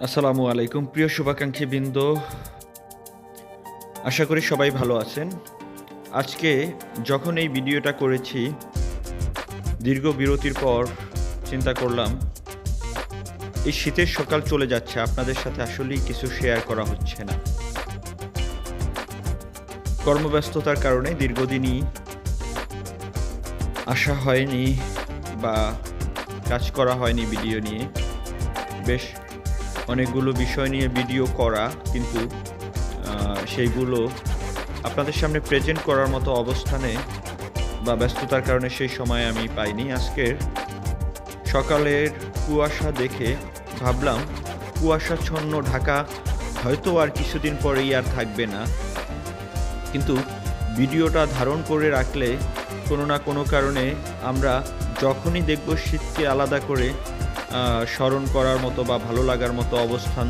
আসসালামু আলাইকুম প্রিয় শুভাকাঙ্ক্ষী বৃন্দ, আশা করি সবাই ভালো আছেন। আজকে যখন এই ভিডিওটা করেছি, দীর্ঘ বিরতির পর চিন্তা করলাম এই শীতের সকাল চলে যাচ্ছে, আপনাদের সাথে আসলেই কিছু শেয়ার করা হচ্ছে না। কর্মব্যস্ততার কারণে দীর্ঘদিনই আসা হয়নি বা কাজ করা হয়নি ভিডিও নিয়ে। বেশ অনেকগুলো বিষয় নিয়ে ভিডিও করা, কিন্তু সেইগুলো আপনাদের সামনে প্রেজেন্ট করার মতো অবস্থানে বা ব্যস্ততার কারণে সেই সময় আমি পাইনি। আজকের সকালের কুয়াশা দেখে ভাবলাম কুয়াশাচ্ছন্ন ঢাকা হয়তো আর কিছুদিন পরেই আর থাকবে না, কিন্তু ভিডিওটা ধারণ করে রাখলে কোনো না কোনো কারণে আমরা যখনই দেখব শীতকে আলাদা করে স্মরণ করার মতো বা ভালো লাগার মতো অবস্থান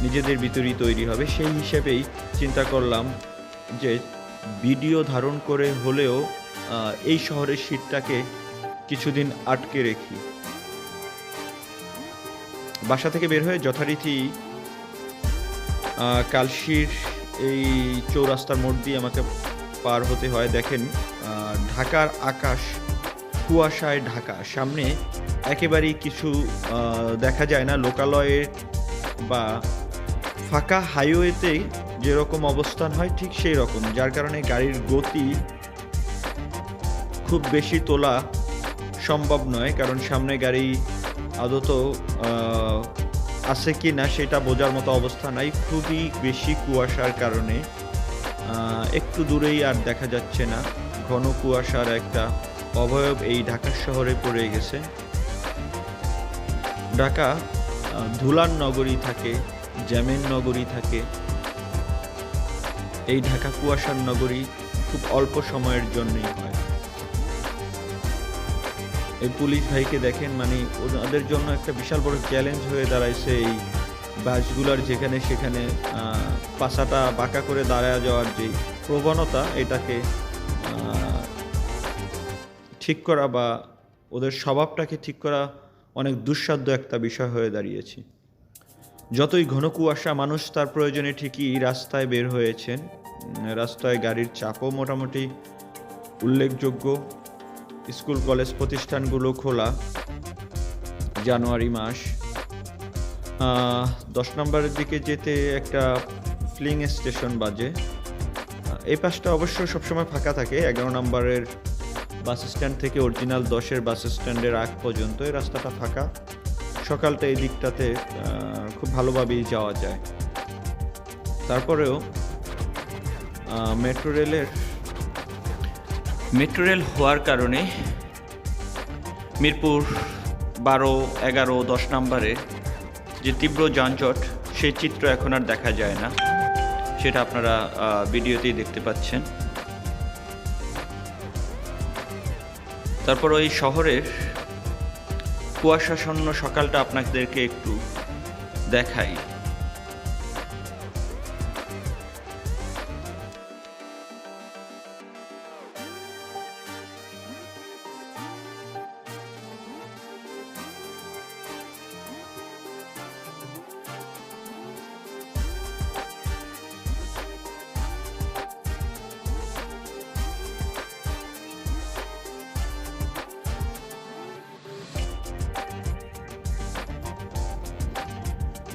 নিজেদের ভিতরেই তৈরি হবে। সেই হিসেবেই চিন্তা করলাম যে ভিডিও ধারণ করে হলেও এই শহরের শীতটাকে কিছুদিন আটকে রেখি। বাসা থেকে বের হয়ে যথারীতি কালশির এই চৌরাস্তার মোড় দিয়ে আমাকে পার হতে হয়। দেখেন ঢাকার আকাশ কুয়াশায় ঢাকা, সামনে একেবারেই কিছু দেখা যায় না। লোকালয়ে বা ফাঁকা হাইওয়েতে যেরকম অবস্থান হয় ঠিক সেই রকম, যার কারণে গাড়ির গতি খুব বেশি তোলা সম্ভব নয়, কারণ সামনে গাড়ি আদত আছে কি না সেটা বোঝার মতো অবস্থা নাই। খুবই বেশি কুয়াশার কারণে একটু দূরেই আর দেখা যাচ্ছে না। ঘন কুয়াশার একটা অবয়ব এই ঢাকা শহরে পড়ে গেছে। ঢাকা ধুলার নগরী থাকে, জ্যামের নগরী থাকে। এই ঢাকা কুয়াশার নগরী খুব অল্প সময়ের জন্যই হয়। এই পুলিশ ভাইকে দেখেন, মানে ওদের জন্য একটা বিশাল বড় চ্যালেঞ্জ হয়ে দাঁড়াইছে এই বাসগুলার যেখানে সেখানে পাছাটা বাঁকা করে দাঁড়ায় যাওয়ার যে প্রবণতা, এটাকে ঠিক করা বা ওদের স্বভাবটাকে ঠিক করা অনেক দুঃসাধ্য একটা বিষয় হয়ে দাঁড়িয়েছে। যতই ঘন কুয়াশা, মানুষ তার প্রয়োজনে ঠিকই রাস্তায় বের হয়েছেন। রাস্তায় গাড়ির চাপও মোটামুটি উল্লেখযোগ্য। স্কুল কলেজ প্রতিষ্ঠানগুলো খোলা। জানুয়ারি মাস। 10 নম্বরের দিকে যেতে একটা ফিলিং স্টেশন বাজে। এই পাশটা অবশ্য সবসময় ফাঁকা থাকে। 11 নম্বরের বাস স্ট্যান্ড থেকে অরিজিনাল 10-এর বাস স্ট্যান্ডের আগ পর্যন্ত এই রাস্তাটা ফাঁকা। সকালটা এই দিকটাতে খুব ভালোভাবেই যাওয়া যায়। তারপরেও মেট্রো রেল হওয়ার কারণে মিরপুর 12, 11, 10 নম্বরে যে তীব্র যানজট, সেই চিত্র এখন আর দেখা যায় না। সেটা আপনারা ভিডিওতেই দেখতে পাচ্ছেন। তারপর ওই শহরের কুয়াশাচ্ছন্ন সকালটা আপনাদেরকে একটু দেখাই।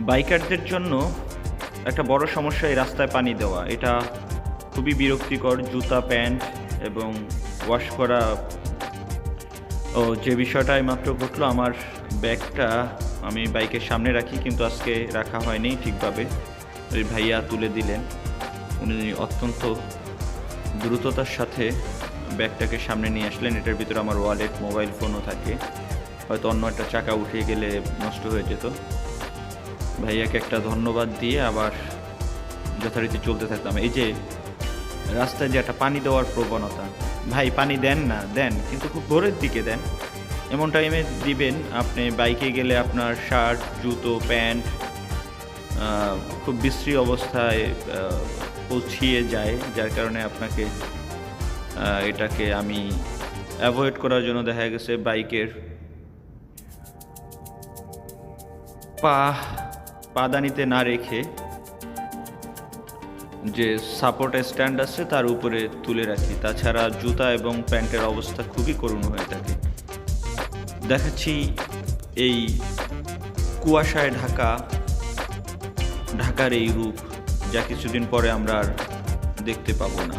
বাইকারদের জন্য একটা বড় সমস্যা এই রাস্তায় পানি দেওয়া। এটা খুবই বিরক্তিকর। জুতা, প্যান্ট এবং ওয়াশ করা। যে বিষয়টা মাত্র ঘটলো, আমার ব্যাগটা আমি বাইকের সামনে রাখি, কিন্তু আজকে রাখা হয়নি ঠিকভাবে। ওই ভাইয়া তুলে দিলেন। উনি অত্যন্ত দ্রুততার সাথে ব্যাগটাকে সামনে নিয়ে আসলেন। এটার ভিতরে আমার ওয়ালেট, মোবাইল ফোনও থাকে। হয়তো অন্য একটা চাকা উঠে গেলে নষ্ট হয়ে যেত। ভাইয়াকে একটা ধন্যবাদ দিয়ে আবার যথারীতি চলতে থাকলাম। এই যে রাস্তায় যে একটা পানি দেওয়ার প্রবণতা, ভাই পানি দেন না, দেন, কিন্তু খুব ভোরের দিকে দেন। এমন টাইমে দিবেন আপনি বাইকে গেলে আপনার শার্ট, জুতো, প্যান্ট খুব বিশ্রী অবস্থায় পৌঁছিয়ে যায়, যার কারণে আপনাকে এটাকে আমি অ্যাভয়েড করার জন্য দেখা গেছে বাইকের পা পাদানিতে না রেখে যে সাপোর্ট স্ট্যান্ড আছে তার উপরে তুলে রাখি। তাছাড়া জুতা এবং প্যান্টের অবস্থা খুবই করুণ হয়ে থাকে। দেখাচ্ছি এই কুয়াশায় ঢাকার এই রূপ, যা কিছুদিন পরে আমরা আর দেখতে পাবো না।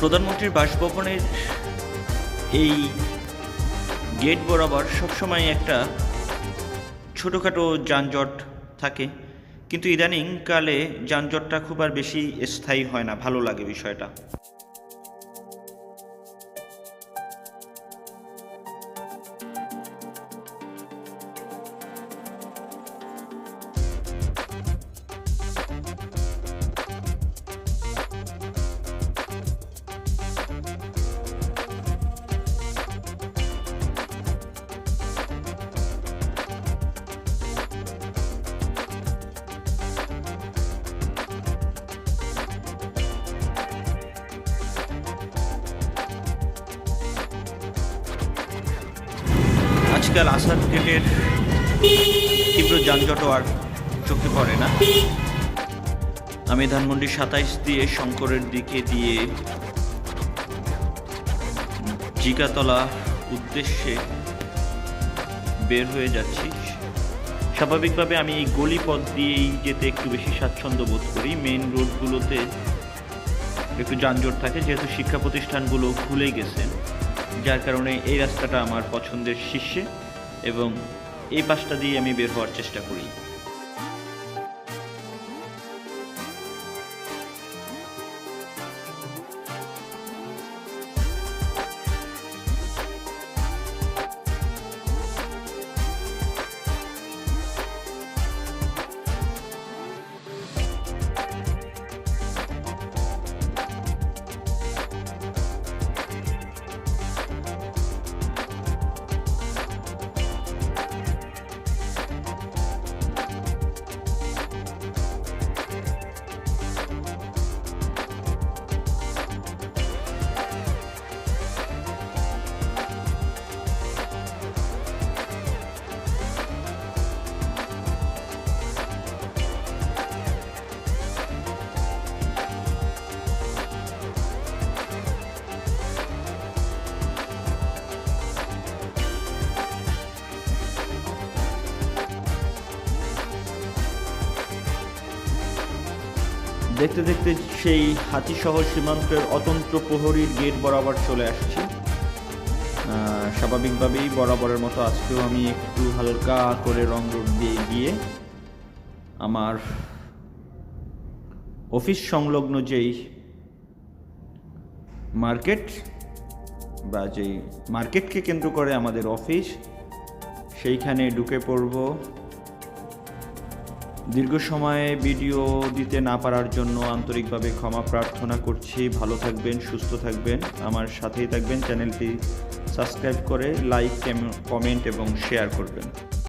প্রধানমন্ত্রীর বাসভবনের এই গেট বরাবর সবসময় একটা ছোটোখাটো যানজট থাকে, কিন্তু ইদানিংকালে যানজটটা খুব আর বেশি স্থায়ী হয় না। ভালো লাগে বিষয়টা। আজকাল আসাদ গেটের তীব্র যানজটও আর চোখে পড়ে না। আমি ধানমন্ডি ২৭ দিয়ে শঙ্করের দিকে দিয়ে জিগাতলা উদ্দেশ্যে বের হয়ে যাচ্ছি। স্বাভাবিকভাবে আমি এই গলিপথ দিয়েই যেতে একটু বেশি স্বাচ্ছন্দ্য বোধ করি। মেইন রোডগুলোতে একটু যানজট থাকে, যেহেতু শিক্ষা প্রতিষ্ঠানগুলো খুলে গেছে, যার কারণে এই রাস্তাটা আমার পছন্দের শীর্ষে এবং এই পাশটা দিয়ে আমি বের হওয়ার চেষ্টা করি। দেখতে দেখতে সেই হাতিশহর সীমান্তের অতন্ত্র প্রহরীর গেট বরাবর চলে আসছি। স্বাভাবিকভাবেই বরাবরের মতো আজকেও আমি একটু হালকা করে রং রোড দিয়ে গিয়ে আমার অফিস সংলগ্ন যেই মার্কেট বা যেই মার্কেটকে কেন্দ্র করে আমাদের অফিস, সেইখানে ঢুকে পড়ব। দীর্ঘ সময়ে ভিডিও দিতে না পারার জন্য আন্তরিকভাবে ক্ষমা প্রার্থনা করছি। ভালো থাকবেন, সুস্থ থাকবেন, আমার সাথেই থাকবেন। চ্যানেলটি সাবস্ক্রাইব করে লাইক, কমেন্ট এবং শেয়ার করবেন।